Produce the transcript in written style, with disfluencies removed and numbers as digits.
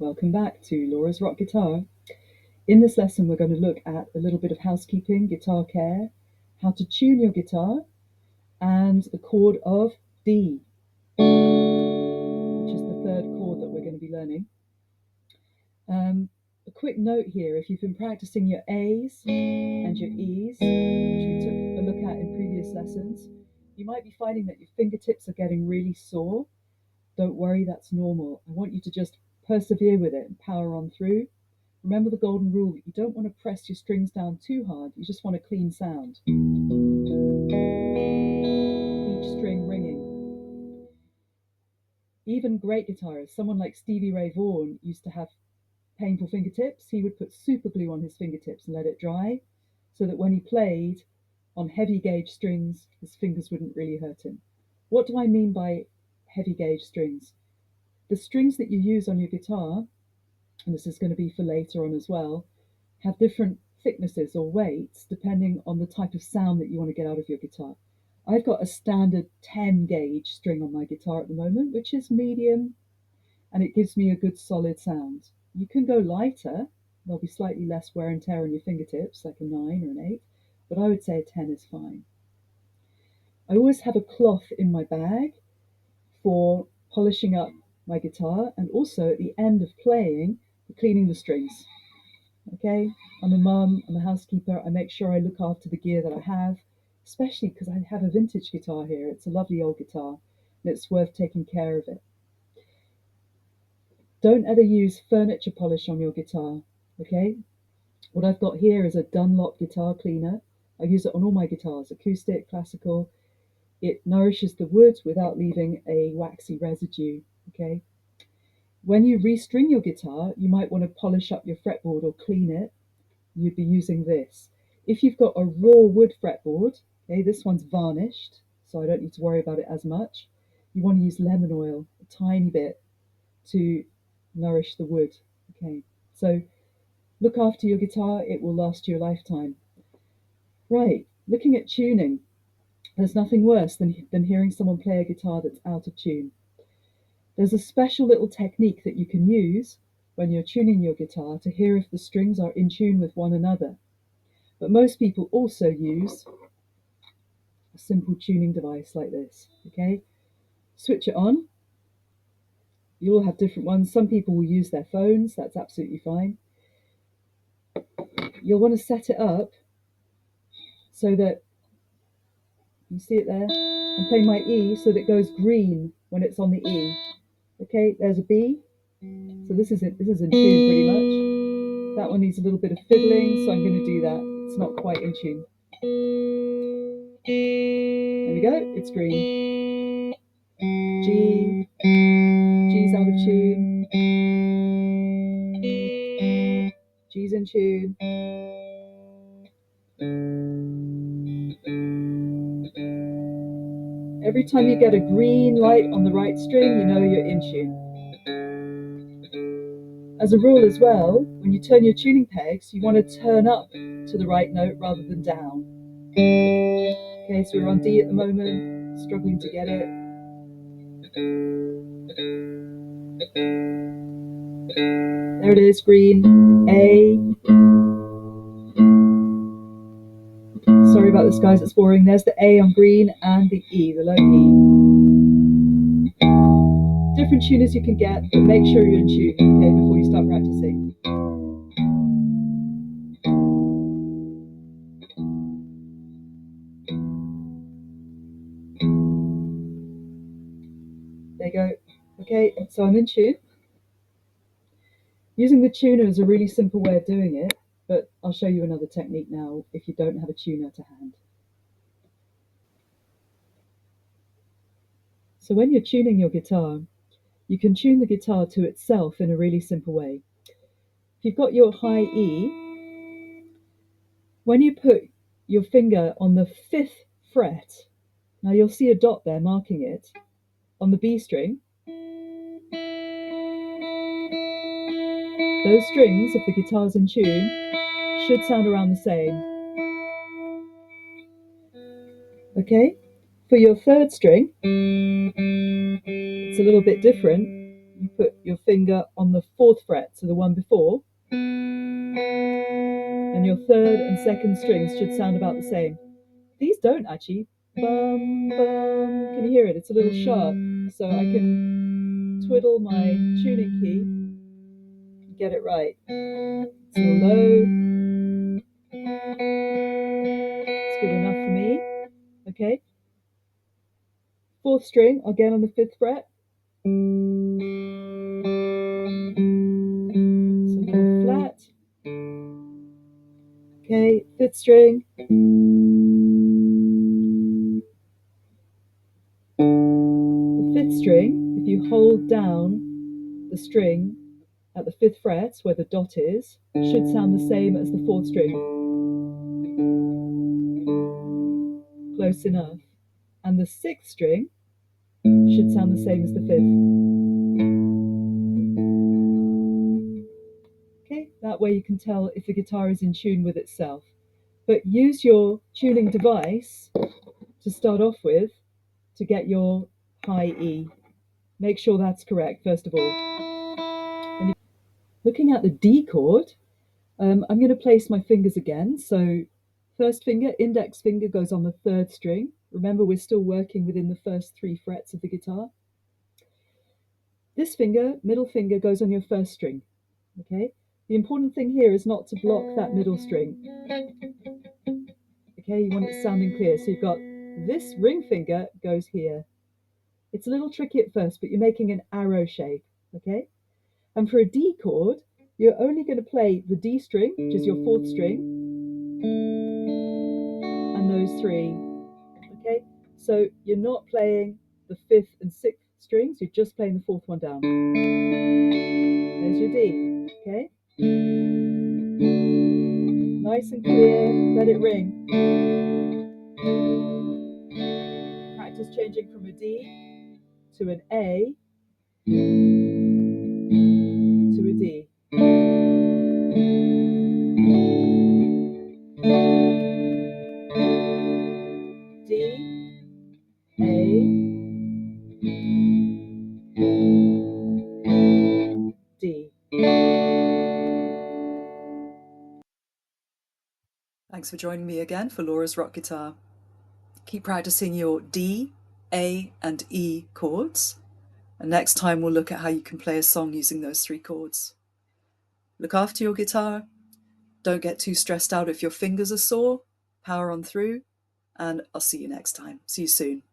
Welcome back to Laura's Rock Guitar. In this lesson, we're going to look at a little bit of housekeeping, guitar care, how to tune your guitar, and the chord of D, which is the third chord that we're going to be learning. A quick note here, if you've been practicing your A's and your E's, which we took a look at in previous lessons, you might be finding that your fingertips are getting really sore. Don't worry, that's normal. I want you to just persevere with it and power on through. Remember the golden rule, you don't want to press your strings down too hard, you just want a clean sound. Each string ringing. Even great guitarists, someone like Stevie Ray Vaughan used to have painful fingertips. He would put super glue on his fingertips and let it dry, so that when he played on heavy gauge strings, his fingers wouldn't really hurt him. What do I mean by heavy gauge strings? The strings that you use on your guitar, and this is going to be for later on as well, have different thicknesses or weights depending on the type of sound that you want to get out of your guitar. I've got a standard 10 gauge string on my guitar at the moment, which is medium, and it gives me a good solid sound. You can go lighter, there'll be slightly less wear and tear on your fingertips, like a 9 or an 8, but I would say a 10 is fine. I always have a cloth in my bag for polishing up my guitar, and also at the end of playing, for cleaning the strings. Okay, I'm a mum, I'm a housekeeper, I make sure I look after the gear that I have, especially because I have a vintage guitar here. It's a lovely old guitar, and it's worth taking care of it. Don't ever use furniture polish on your guitar, okay? What I've got here is a Dunlop guitar cleaner. I use it on all my guitars, acoustic, classical. It nourishes the wood without leaving a waxy residue, okay? When you restring your guitar, you might want to polish up your fretboard or clean it. You'd be using this. If you've got a raw wood fretboard, okay, this one's varnished, so I don't need to worry about it as much. You want to use lemon oil, a tiny bit, to nourish the wood. Okay, so look after your guitar, it will last you a lifetime. Right, looking at tuning, there's nothing worse than hearing someone play a guitar that's out of tune. There's a special little technique that you can use when you're tuning your guitar to hear if the strings are in tune with one another. But most people also use a simple tuning device like this, okay? Switch it on. You all have different ones. Some people will use their phones, that's absolutely fine. You'll want to set it up so that, you see it there? I'm playing my E so that it goes green when it's on the E. Okay, there's a B. So this is it. This is in tune pretty much. That one needs a little bit of fiddling, so I'm going to do that. It's not quite in tune. There we go, it's green. G, G's out of tune. G's in tune. Every time you get a green light on the right string, you know you're in tune. As a rule as well, when you turn your tuning pegs, you want to turn up to the right note rather than down. Okay, so we're on D at the moment, struggling to get it. There it is, green. A. Sorry about this, guys, it's boring. There's the A on green and the E, the low E. Different tuners you can get, but make sure you're in tune, okay, before you start practicing. There you go. Okay, so I'm in tune. Using the tuner is a really simple way of doing it, but I'll show you another technique now if you don't have a tuner to hand. So when you're tuning your guitar, you can tune the guitar to itself in a really simple way. If you've got your high E, when you put your finger on the 5th fret, now you'll see a dot there marking it, on the B string, those strings, if the guitar's in tune, should sound around the same. Okay? For your 3rd string, it's a little bit different. you put your finger on the 4th fret, so the one before, and your 3rd and 2nd strings should sound about the same. These don't actually. Bum, bum. Can you hear it? It's a little sharp, so I can twiddle my tuning key and get it right. It's a low. It's good enough for me. Okay. 4th string, again on the 5th fret. It's a little flat. Okay, 5th string. The 5th string, if you hold down the string at the 5th fret where the dot is, should sound the same as the 4th string. Close enough. And the 6th string should sound the same as the 5th. Okay, that way you can tell if the guitar is in tune with itself. But use your tuning device to start off with to get your high E. Make sure that's correct, first of all. And looking at the D chord, I'm going to place my fingers again. So first finger, index finger goes on the 3rd string. Remember, we're still working within the first 3 frets of the guitar. This finger, middle finger, goes on your 1st string. Okay? The important thing here is not to block that middle string. Okay, you want it sounding clear. So you've got this ring finger goes here. It's a little tricky at first, but you're making an arrow shape. Okay? And for a D chord, you're only going to play the D string, which is your 4th string, and those 3. Okay? So you're not playing the 5th and 6th strings, you're just playing the 4th one down. There's your D. Okay? Nice and clear, let it ring. Practice changing from a D to an A to a D. D, A, D. Thanks for joining me again for Laura's Rock Guitar. Keep practicing your D, A, and E chords. And next time we'll look at how you can play a song using those 3 chords. Look after your guitar. Don't get too stressed out if your fingers are sore. Power on through. And I'll see you next time. See you soon.